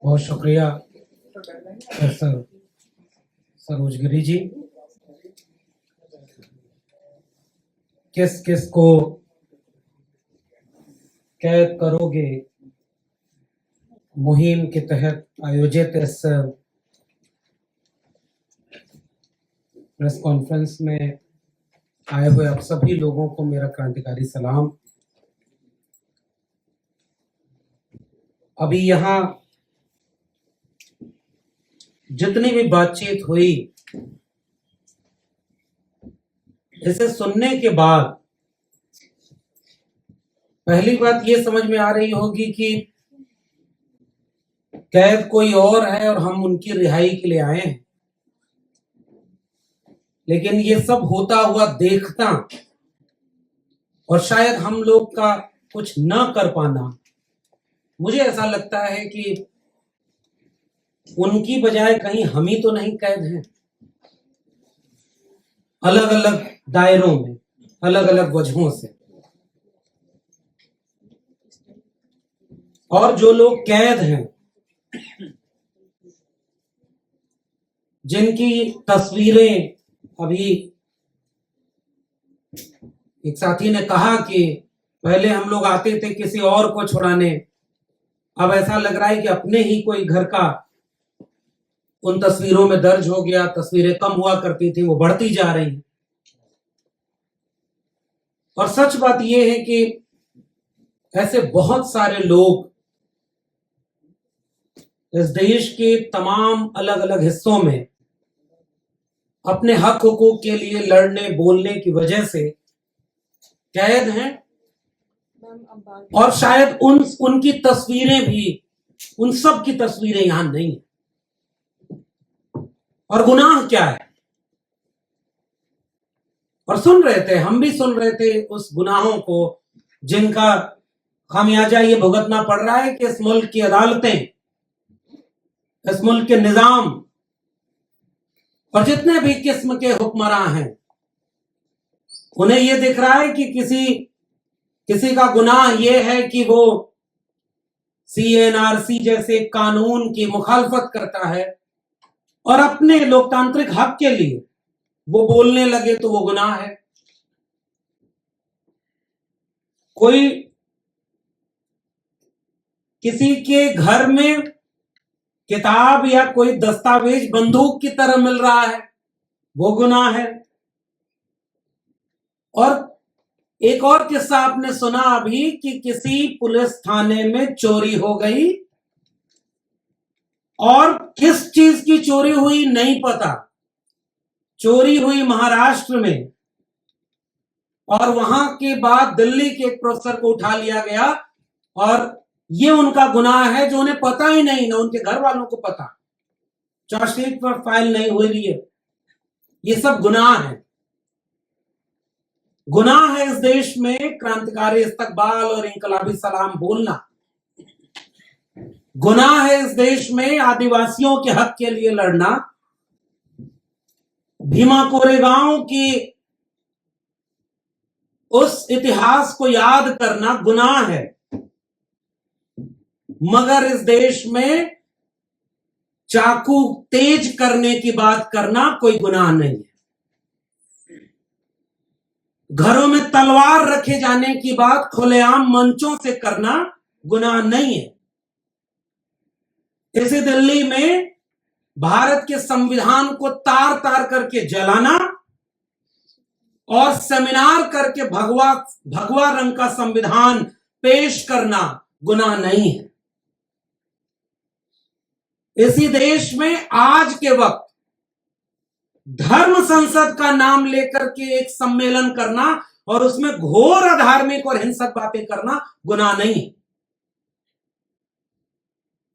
बहुत शुक्रिया प्रोफेसर सरोज गिरी जी। किस किस को कैद करोगे मुहिम के तहत आयोजित इस प्रेस कॉन्फ्रेंस में आए हुए आप सभी लोगों को मेरा क्रांतिकारी सलाम। अभी यहाँ जितनी भी बातचीत हुई, इसे सुनने के बाद पहली बात ये समझ में आ रही होगी कि कैद कोई और है और हम उनकी रिहाई के लिए आए हैं। लेकिन ये सब होता हुआ देखना और शायद हम लोग का कुछ न कर पाना, मुझे ऐसा लगता है कि उनकी बजाय कहीं हम ही तो नहीं कैद हैं, अलग अलग दायरों में, अलग अलग वजहों से। और जो लोग कैद हैं, जिनकी तस्वीरें, अभी एक साथी ने कहा कि पहले हम लोग आते थे किसी और को छुड़ाने, अब ऐसा लग रहा है कि अपने ही कोई घर का उन तस्वीरों में दर्ज हो गया। तस्वीरें कम हुआ करती थी, वो बढ़ती जा रही हैं। और सच बात यह है कि ऐसे बहुत सारे लोग इस देश के तमाम अलग अलग हिस्सों में अपने हक हुकूक के लिए लड़ने बोलने की वजह से कैद हैं, और शायद उनकी तस्वीरें भी, उन सब की तस्वीरें यहां नहीं है। और गुनाह क्या है? और सुन रहे थे, हम भी सुन रहे थे उस गुनाहों को जिनका खामियाजा ये भुगतना पड़ रहा है कि इस मुल्क की अदालतें, इस मुल्क के निजाम और जितने भी किस्म के हुक्मरान हैं, उन्हें यह दिख रहा है कि किसी का गुनाह यह है कि वो CNRC जैसे कानून की मुखालफत करता है और अपने लोकतांत्रिक हक के लिए वो बोलने लगे तो वो गुनाह है। कोई किसी के घर में किताब या कोई दस्तावेज बंदूक की तरह मिल रहा है, वो गुनाह है। और एक और किस्सा आपने सुना अभी कि किसी पुलिस थाने में चोरी हो गई और किस चीज की चोरी हुई नहीं पता। चोरी हुई महाराष्ट्र में, और वहां के बाद दिल्ली के एक प्रोफेसर को उठा लिया गया और ये उनका गुनाह है जो उन्हें पता ही नहीं, ना उनके घर वालों को पता, चार्जशीट पर फाइल नहीं हुई है। ये सब गुनाह है। गुनाह है इस देश में क्रांतिकारी इस्तकबाल और इनकलाबी सलाम बोलना। गुनाह है इस देश में आदिवासियों के हक के लिए लड़ना। भीमा कोरेगांव की उस इतिहास को याद करना गुनाह है, मगर इस देश में चाकू तेज करने की बात करना कोई गुनाह नहीं है। घरों में तलवार रखे जाने की बात खुलेआम मंचों से करना गुनाह नहीं है। इसी दिल्ली में भारत के संविधान को तार तार करके जलाना और सेमिनार करके भगवा रंग का संविधान पेश करना गुनाह नहीं है। इसी देश में आज के वक्त धर्म संसद का नाम लेकर के एक सम्मेलन करना और उसमें घोर अधार्मिक और हिंसक बातें करना गुनाह नहीं है।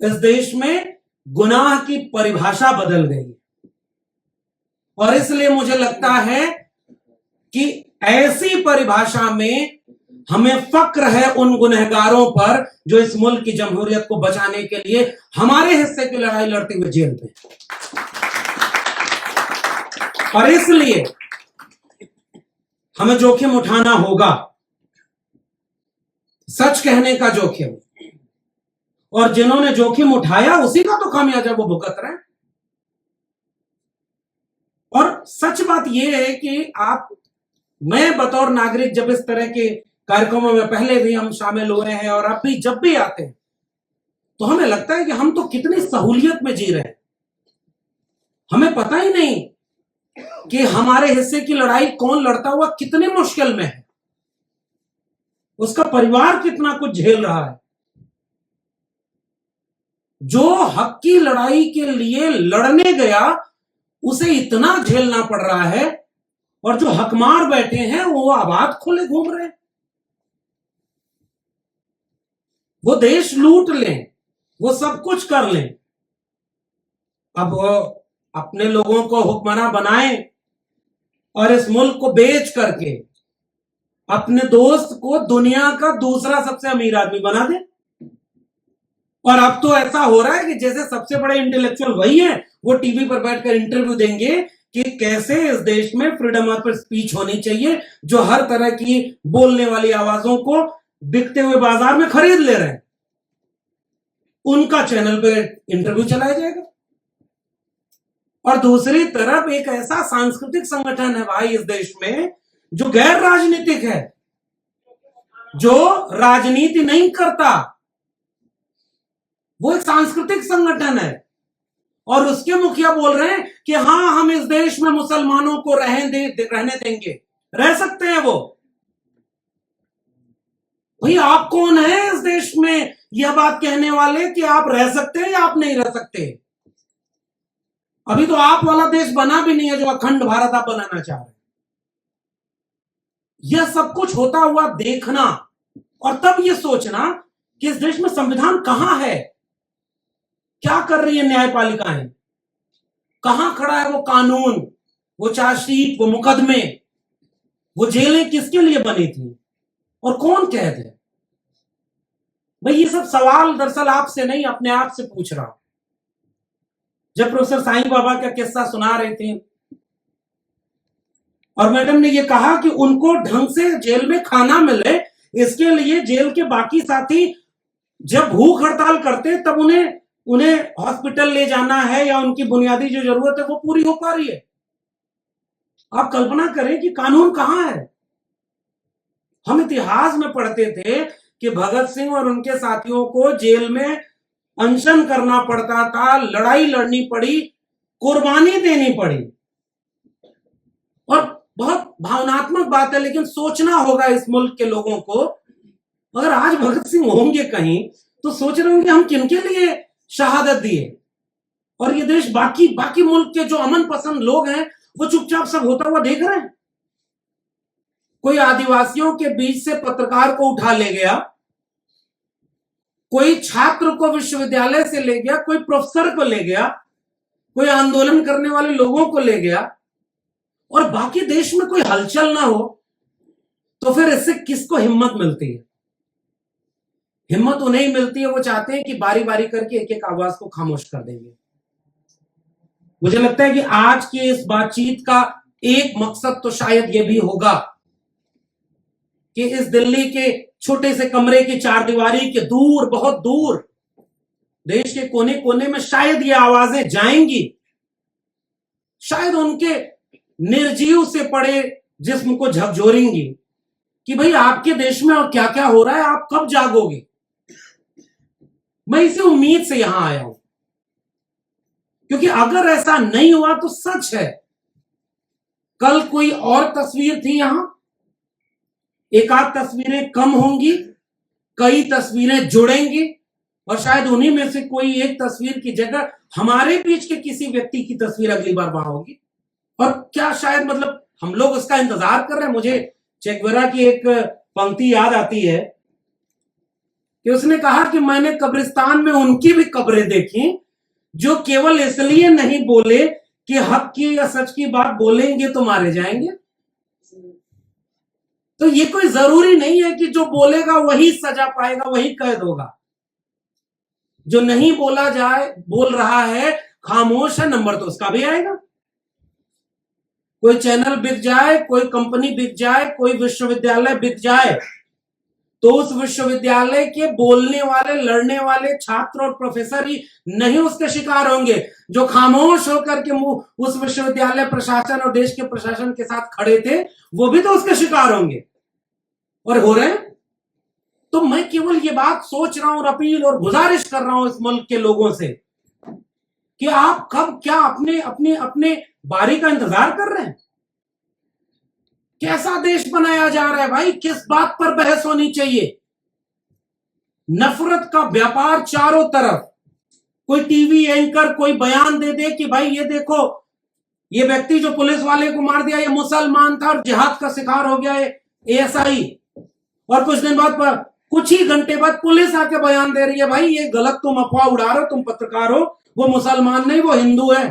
इस देश में गुनाह की परिभाषा बदल गई है, और इसलिए मुझे लगता है कि ऐसी परिभाषा में हमें फक्र है उन गुनहगारों पर जो इस मुल्क की जमहूरियत को बचाने के लिए हमारे हिस्से की लड़ाई लड़ते हुए जेल में। और इसलिए हमें जोखिम उठाना होगा, सच कहने का जोखिम, और जिन्होंने जोखिम उठाया उसी का तो खामियाजा वो भुगत रहे हैं। और सच बात यह है कि मैं बतौर नागरिक जब इस तरह के कार्यक्रमों में पहले भी हम शामिल हुए हैं और अब भी जब भी आते हैं तो हमें लगता है कि हम तो कितनी सहूलियत में जी रहे हैं। हमें पता ही नहीं कि हमारे हिस्से की लड़ाई कौन लड़ता हुआ कितनी मुश्किल में है, उसका परिवार कितना कुछ झेल रहा है। जो हक की लड़ाई के लिए लड़ने गया उसे इतना झेलना पड़ रहा है, और जो हकमार बैठे हैं वो आबाद खुले घूम रहे हैं। वो देश लूट लें, वो सब कुछ कर लें, अब वो अपने लोगों को हुक्मरान बनाएं और इस मुल्क को बेच करके अपने दोस्त को दुनिया का दूसरा सबसे अमीर आदमी बना दें। और अब तो ऐसा हो रहा है कि जैसे सबसे बड़े इंटेलेक्चुअल वही है, वो टीवी पर बैठकर इंटरव्यू देंगे कि कैसे इस देश में फ्रीडम ऑफ स्पीच होनी चाहिए, जो हर तरह की बोलने वाली आवाजों को बिकते हुए बाजार में खरीद ले रहे हैं। उनका चैनल पे इंटरव्यू चलाया जाएगा। और दूसरी तरफ एक ऐसा सांस्कृतिक संगठन है भाई इस देश में जो गैर राजनीतिक है, जो राजनीति नहीं करता, वो एक सांस्कृतिक संगठन है, और उसके मुखिया बोल रहे हैं कि हां हम इस देश में मुसलमानों को रहने देंगे। रह सकते हैं वो? भाई आप कौन है इस देश में यह बात कहने वाले कि आप रह सकते हैं या आप नहीं रह सकते? अभी तो आप वाला देश बना भी नहीं है जो अखंड भारत आप बनाना चाह रहे हैं। यह सब कुछ होता हुआ देखना और तब यह सोचना कि इस देश में संविधान कहां है, क्या कर रही है न्यायपालिकाएं, कहां खड़ा है वो कानून, वो चार्जशीट, वो मुकदमे, वो जेलें किसके लिए बनी थी और कौन कैद है। भाई ये सब सवाल दरअसल आपसे नहीं अपने आप से पूछ रहा हूं। जब प्रोफेसर साईं बाबा का किस्सा सुना रहे थे और मैडम ने ये कहा कि उनको ढंग से जेल में खाना मिले, इसके लिए जेल के बाकी साथी जब भूख हड़ताल करते तब उन्हें हॉस्पिटल ले जाना है या उनकी बुनियादी जो जरूरत है वो पूरी हो पा रही है। आप कल्पना करें कि कानून कहां है। हम इतिहास में पढ़ते थे कि भगत सिंह और उनके साथियों को जेल में अनशन करना पड़ता था, लड़ाई लड़नी पड़ी, कुर्बानी देनी पड़ी। और बहुत भावनात्मक बात है, लेकिन सोचना होगा इस मुल्क के लोगों को, अगर आज भगत सिंह होंगे कहीं तो सोच रहे होंगे हम किनके लिए शहादत दिए, और ये देश बाकी मुल्क के जो अमन पसंद लोग हैं वो चुपचाप सब होता हुआ देख रहे हैं। कोई आदिवासियों के बीच से पत्रकार को उठा ले गया, कोई छात्र को विश्वविद्यालय से ले गया, कोई प्रोफेसर को ले गया, कोई आंदोलन करने वाले लोगों को ले गया, और बाकी देश में कोई हलचल ना हो, तो फिर इससे किसको हिम्मत मिलती है? हिम्मत उन्हें मिलती है, वो चाहते हैं कि बारी बारी करके एक एक आवाज को खामोश कर देंगे। मुझे लगता है कि आज की इस बातचीत का एक मकसद तो शायद ये भी होगा कि इस दिल्ली के छोटे से कमरे की चारदीवारी के दूर, बहुत दूर देश के कोने कोने में शायद ये आवाजें जाएंगी, शायद उनके निर्जीव से पड़े जिस्म को झकझोरेंगी कि भाई आपके देश में और क्या क्या हो रहा है, आप कब जागोगे। मैं इसी उम्मीद से यहां आया हूं, क्योंकि अगर ऐसा नहीं हुआ तो सच है कल कोई और तस्वीर थी यहां, एक आध तस्वीरें कम होंगी, कई तस्वीरें जुड़ेंगी, और शायद उन्हीं में से कोई एक तस्वीर की जगह हमारे बीच के किसी व्यक्ति की तस्वीर अगली बार वहां होगी। और क्या शायद मतलब हम लोग उसका इंतजार कर रहे हैं। मुझे चे गुवेरा की एक पंक्ति याद आती है कि उसने कहा कि मैंने कब्रिस्तान में उनकी भी कब्रें देखी जो केवल इसलिए नहीं बोले कि हक की या सच की बात बोलेंगे तो मारे जाएंगे। तो ये कोई जरूरी नहीं है कि जो बोलेगा वही सजा पाएगा, वही कैद होगा। जो नहीं बोल रहा है, खामोश है, नंबर तो उसका भी आएगा। कोई चैनल बिक जाए, कोई कंपनी बिक जाए, कोई विश्वविद्यालय बिक जाए, तो उस विश्वविद्यालय के बोलने वाले, लड़ने वाले छात्र और प्रोफेसर ही नहीं उसके शिकार होंगे। जो खामोश होकर के उस विश्वविद्यालय प्रशासन और देश के प्रशासन के साथ खड़े थे, वो भी तो उसके शिकार होंगे और हो रहे हैं। तो मैं केवल ये बात सोच रहा हूं और अपील और गुजारिश कर रहा हूं इस मुल्क के लोगों से कि आप कब क्या अपने अपने अपने बारी का इंतजार कर रहे हैं? कैसा देश बनाया जा रहा है भाई? किस बात पर बहस होनी चाहिए? नफरत का व्यापार चारों तरफ। कोई टीवी एंकर कोई बयान दे दे कि भाई ये देखो, ये व्यक्ति जो पुलिस वाले को मार दिया ये मुसलमान था और जिहाद का शिकार हो गया है एएसआई, और कुछ दिन बाद, कुछ ही घंटे बाद पुलिस आके बयान दे रही है भाई ये गलत, तुम अफवाह उड़ा रहे हो, तुम पत्रकार हो, वो मुसलमान नहीं वो हिंदू है।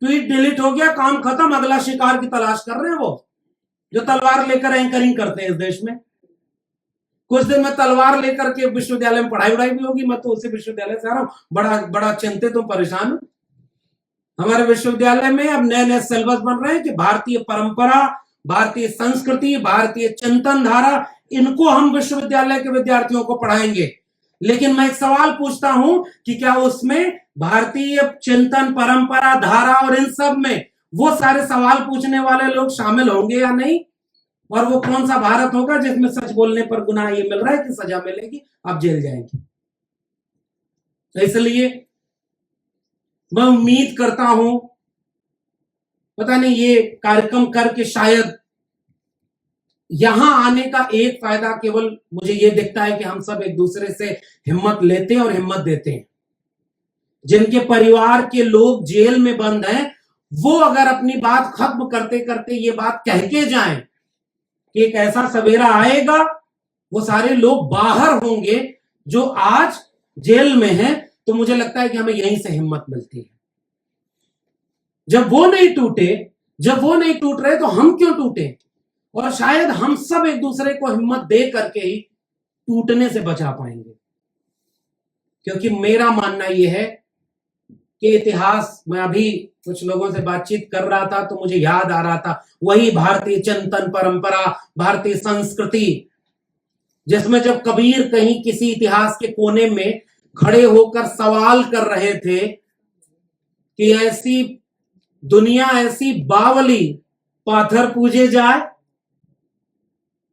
ट्वीट डिलीट हो गया, काम खत्म, अगला शिकार की तलाश कर रहे हैं वो जो तलवार लेकर एंकरिंग करते हैं इस देश में। कुछ दिन में तलवार लेकर के विश्वविद्यालय में पढ़ाई उड़ाई भी होगी। मैं तो उसी विश्वविद्यालय से आ रहा हूं, बड़ा बड़ा चिंतित हूं, परेशान हूं। हमारे विश्वविद्यालय में अब नए नए सिलेबस बन रहे हैं कि भारतीय परंपरा, भारतीय संस्कृति, भारतीय चिंतन धारा, इनको हम विश्वविद्यालय के विद्यार्थियों को पढ़ाएंगे। लेकिन मैं एक सवाल पूछता हूं कि क्या उसमें भारतीय चिंतन, परंपरा, धारा और इन सब में वो सारे सवाल पूछने वाले लोग शामिल होंगे या नहीं? और वो कौन सा भारत होगा जिसमें सच बोलने पर गुनाह ये मिल रहा है कि सजा मिलेगी, आप जेल जाएंगे? तो इसलिए मैं उम्मीद करता हूं, पता नहीं ये कार्यक्रम करके शायद यहां आने का एक फायदा केवल मुझे ये दिखता है कि हम सब एक दूसरे से हिम्मत लेते हैं और हिम्मत देते हैं। जिनके परिवार के लोग जेल में बंद हैं, वो अगर अपनी बात खत्म करते करते ये बात कह के जाएं कि एक ऐसा सवेरा आएगा, वो सारे लोग बाहर होंगे जो आज जेल में हैं, तो मुझे लगता है कि हमें यहीं से हिम्मत मिलती है। जब वो नहीं टूट रहे तो हम क्यों टूटे? और शायद हम सब एक दूसरे को हिम्मत दे करके ही टूटने से बचा पाएंगे। क्योंकि मेरा मानना यह है कि इतिहास, मैं अभी कुछ लोगों से बातचीत कर रहा था तो मुझे याद आ रहा था वही भारतीय चिंतन परंपरा, भारतीय संस्कृति, जिसमें जब कबीर कहीं किसी इतिहास के कोने में खड़े होकर सवाल कर रहे थे कि ऐसी दुनिया, ऐसी बावली पाथर पूजे जाए,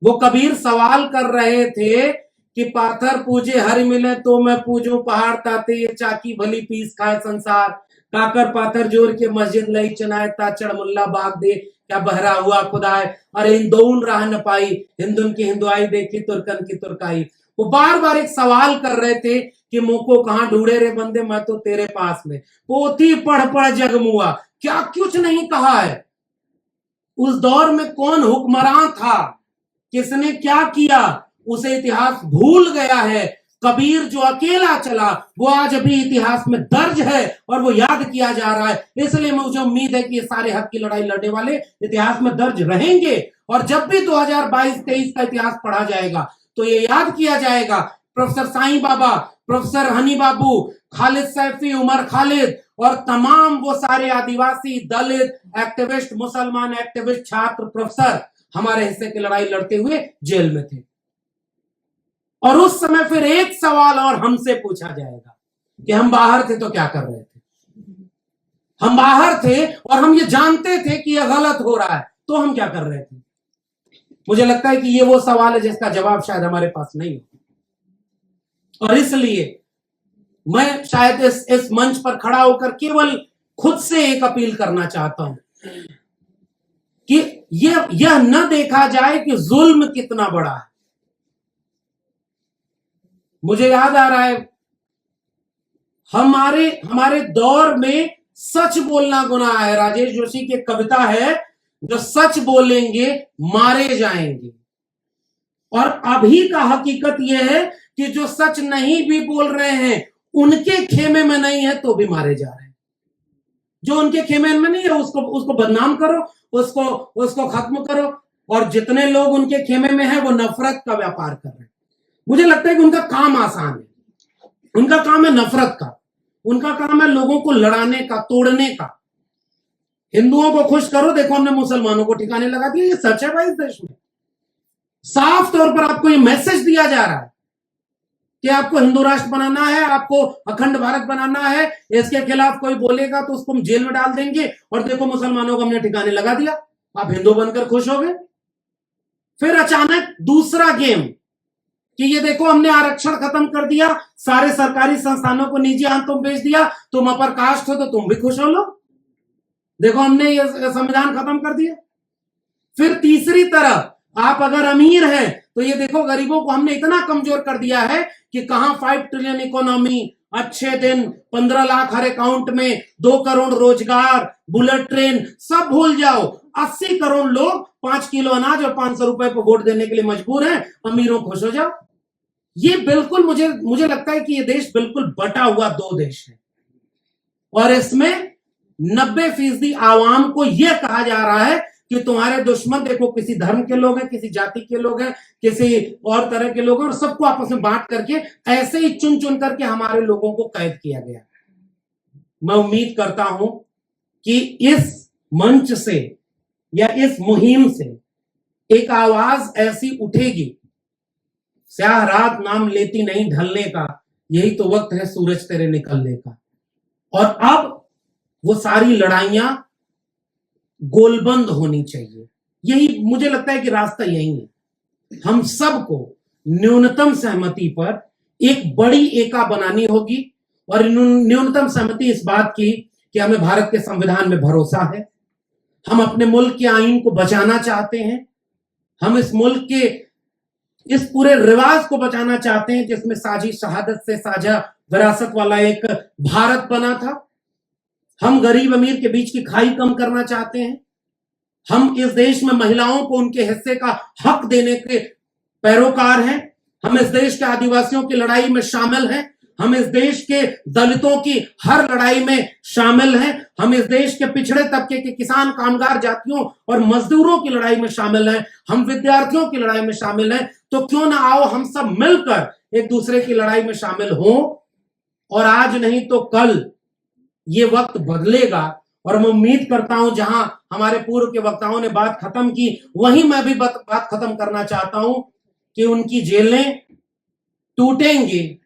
वो कबीर सवाल कर रहे थे कि पाथर पूजे हरि मिले तो मैं पूजूं पहाड़ ताते, ये चाकी भली पीस खाए संसार, काकर पाथर जोर के मस्जिद लई चनाए ता चढ़ मुल्ला बाग दे, क्या बहरा हुआ खुदाए, अरे हिंदून राह न पाई, हिंदुन की हिंदुआई देखी तुर्कन की तुर्काई। वो बार बार एक सवाल कर रहे थे कि मुंह को कहां ढूंढे रे बंदे, मैं तो तेरे पास में, पोथी पढ़ पढ़ जगमुआ, क्या कुछ नहीं कहा है। उस दौर में कौन हुक्मरान था, किसने क्या किया, उसे इतिहास भूल गया है। कबीर जो अकेला चला वो आज भी इतिहास में दर्ज है और वो याद किया जा रहा है। इसलिए मुझे उम्मीद है कि ये सारे हक की लड़ाई लड़ने वाले इतिहास में दर्ज रहेंगे, और जब भी 2022-23 का इतिहास पढ़ा जाएगा तो ये याद किया जाएगा प्रोफेसर साईं बाबा, प्रोफेसर हनी बाबू, खालिद सैफी, उमर खालिद और तमाम वो सारे आदिवासी, दलित एक्टिविस्ट, मुसलमान एक्टिविस्ट, छात्र, प्रोफेसर हमारे हिस्से की लड़ाई लड़ते हुए जेल में थे। और उस समय फिर एक सवाल और हमसे पूछा जाएगा कि हम बाहर थे तो क्या कर रहे थे? हम बाहर थे और हम ये जानते थे कि यह गलत हो रहा है, तो हम क्या कर रहे थे? मुझे लगता है कि ये वो सवाल है जिसका जवाब शायद हमारे पास नहीं हो। और इसलिए मैं शायद इस मंच पर खड़ा होकर केवल खुद से एक अपील करना चाहता हूं कि यह न देखा जाए कि जुल्म कितना बड़ा है। मुझे याद आ रहा है हमारे दौर में सच बोलना गुनाह है। राजेश जोशी की कविता है, जो सच बोलेंगे मारे जाएंगे। और अभी का हकीकत यह है कि जो सच नहीं भी बोल रहे हैं, उनके खेमे में नहीं है तो भी मारे जा रहे हैं। जो उनके खेमे में नहीं है उसको बदनाम करो, उसको खत्म करो। और जितने लोग उनके खेमे में हैं वो नफरत का व्यापार कर रहे हैं। मुझे लगता है कि उनका काम आसान है, उनका काम है नफरत का, उनका काम है लोगों को लड़ाने का, तोड़ने का। हिंदुओं को खुश करो, देखो हमने मुसलमानों को ठिकाने लगा दिया। ये सच है भाई, इस देश में साफ तौर पर आपको ये मैसेज दिया जा रहा है कि आपको हिंदू राष्ट्र बनाना है, आपको अखंड भारत बनाना है, इसके खिलाफ कोई बोलेगा तो उसको हम जेल में डाल देंगे, और देखो मुसलमानों को हमने ठिकाने लगा दिया, आप हिंदू बनकर खुश हो गए। फिर अचानक दूसरा गेम कि ये देखो हमने आरक्षण खत्म कर दिया, सारे सरकारी संस्थानों को निजी हाथों में बेच दिया, तुम अपर कास्ट हो तो तुम भी खुश हो लो, देखो हमने ये संविधान खत्म कर दिया। फिर तीसरी तरफ आप अगर अमीर हैं तो ये देखो गरीबों को हमने इतना कमजोर कर दिया है कि कहां 5 ट्रिलियन इकोनॉमी, अच्छे दिन, 15 लाख हर अकाउंट में, 2 करोड़ रोजगार, बुलेट ट्रेन, सब भूल जाओ, 80 करोड़ लोग 5 किलो अनाज और 500 रुपए पर वोट देने के लिए मजबूर हैं, अमीरों खुश हो जाओ। ये बिल्कुल मुझे लगता है कि ये देश बिल्कुल बटा हुआ 2 देश है, और इसमें 90% आवाम को यह कहा जा रहा है कि तुम्हारे दुश्मन देखो किसी धर्म के लोग हैं, किसी जाति के लोग हैं, किसी और तरह के लोग हैं, और सबको आपस में बांट करके ऐसे ही चुन चुन करके हमारे लोगों को कैद किया गया। मैं उम्मीद करता हूं कि इस मंच से या इस मुहिम से एक आवाज ऐसी उठेगी, स्याह रात नाम लेती नहीं ढलने का, यही तो वक्त है सूरज तेरे निकलने का। और अब वो सारी लड़ाइयां गोलबंद होनी चाहिए, यही मुझे लगता है कि रास्ता यही है। हम सबको न्यूनतम सहमति पर एक बड़ी एका बनानी होगी, और न्यूनतम सहमति इस बात की कि हमें भारत के संविधान में भरोसा है, हम अपने मुल्क के आईन को बचाना चाहते हैं, हम इस मुल्क के इस पूरे रिवाज को बचाना चाहते हैं जिसमें साझी शहादत से साझा विरासत वाला एक भारत बना था। हम गरीब अमीर के बीच की खाई कम करना चाहते हैं, हम इस देश में महिलाओं को उनके हिस्से का हक देने के पैरोकार हैं, हम इस देश के आदिवासियों की लड़ाई में शामिल हैं, हम इस देश के दलितों की हर लड़ाई में शामिल हैं, हम इस देश के पिछड़े तबके के किसान, कामगार जातियों और मजदूरों की लड़ाई में शामिल हैं, हम विद्यार्थियों की लड़ाई में शामिल हैं। तो क्यों ना आओ हम सब मिलकर एक दूसरे की लड़ाई में शामिल हों, और आज नहीं तो कल ये वक्त बदलेगा। और मैं उम्मीद करता हूं जहां हमारे पूर्व के वक्ताओं ने बात खत्म की, वहीं मैं भी बात खत्म करना चाहता हूं कि उनकी जेलें टूटेंगी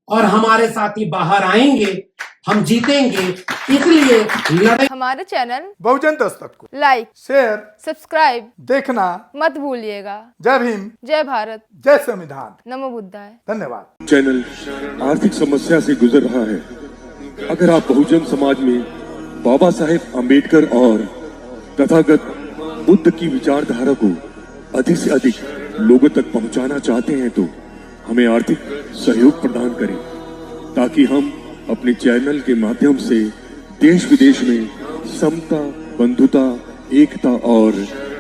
और हमारे साथी बाहर आएंगे, हम जीतेंगे। इसलिए लड़ाई। हमारे चैनल बहुजन दस्तक को लाइक, शेयर, सब्सक्राइब देखना मत भूलिएगा। जय भीम, जय भारत, जय संविधान, नमो बुद्धाय। धन्यवाद। चैनल आर्थिक समस्या से गुजर रहा है। अगर आप बहुजन समाज में बाबा साहेब अम्बेडकर और तथागत बुद्ध की विचारधारा को अधिक से अधिक लोगों तक पहुंचाना चाहते हैं तो हमें आर्थिक सहयोग प्रदान करें, ताकि हम अपने चैनल के माध्यम से देश विदेश में समता, बंधुता, एकता और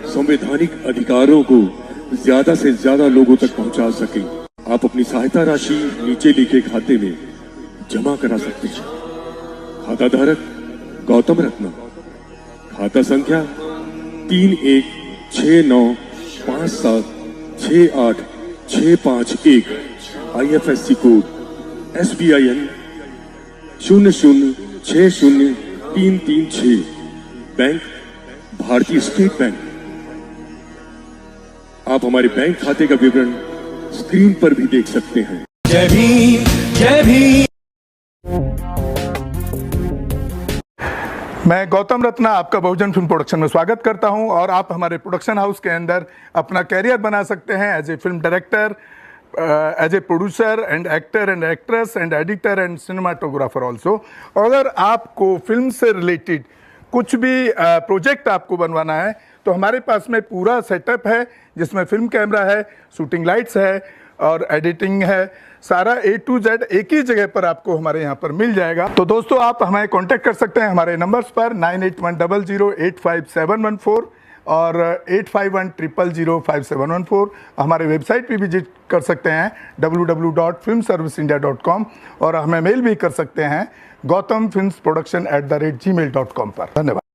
संवैधानिक अधिकारों को ज्यादा से ज्यादा लोगों तक पहुंचा सकें। आप अपनी सहायता राशि नीचे लिखे खाते में जमा करा सकते हैं। खाता धारक गौतम रत्ना, खाता संख्या 3169576865 IFSC कोड SBIN 0060336, बैंक भारतीय स्टेट बैंक। आप हमारे बैंक खाते का विवरण स्क्रीन पर भी देख सकते हैं। जय भीम, जय भीम। मैं गौतम रत्ना आपका बहुजन फिल्म प्रोडक्शन में स्वागत करता हूं, और आप हमारे प्रोडक्शन हाउस के अंदर अपना कैरियर बना सकते हैं as a film director, as a producer and actor and actress and editor and cinematographer also. अगर आपको फिल्म से रिलेटेड कुछ भी प्रोजेक्ट आपको बनवाना है तो हमारे पास में पूरा सेटअप है, जिसमें फिल्म कैमरा है, शूटिंग लाइट्स है और एडिटिंग है। सारा A to Z एक ही जगह पर आपको हमारे यहाँ पर मिल जाएगा। तो दोस्तों आप हमें कांटेक्ट कर सकते हैं हमारे नंबर्स पर 9810085714 और 8510005714। हमारे वेबसाइट पे विजिट कर सकते हैं www.filmserviceindia.com, और हमें मेल भी कर सकते हैं gautamfilmsproduction@gmail.com पर। धन्यवाद।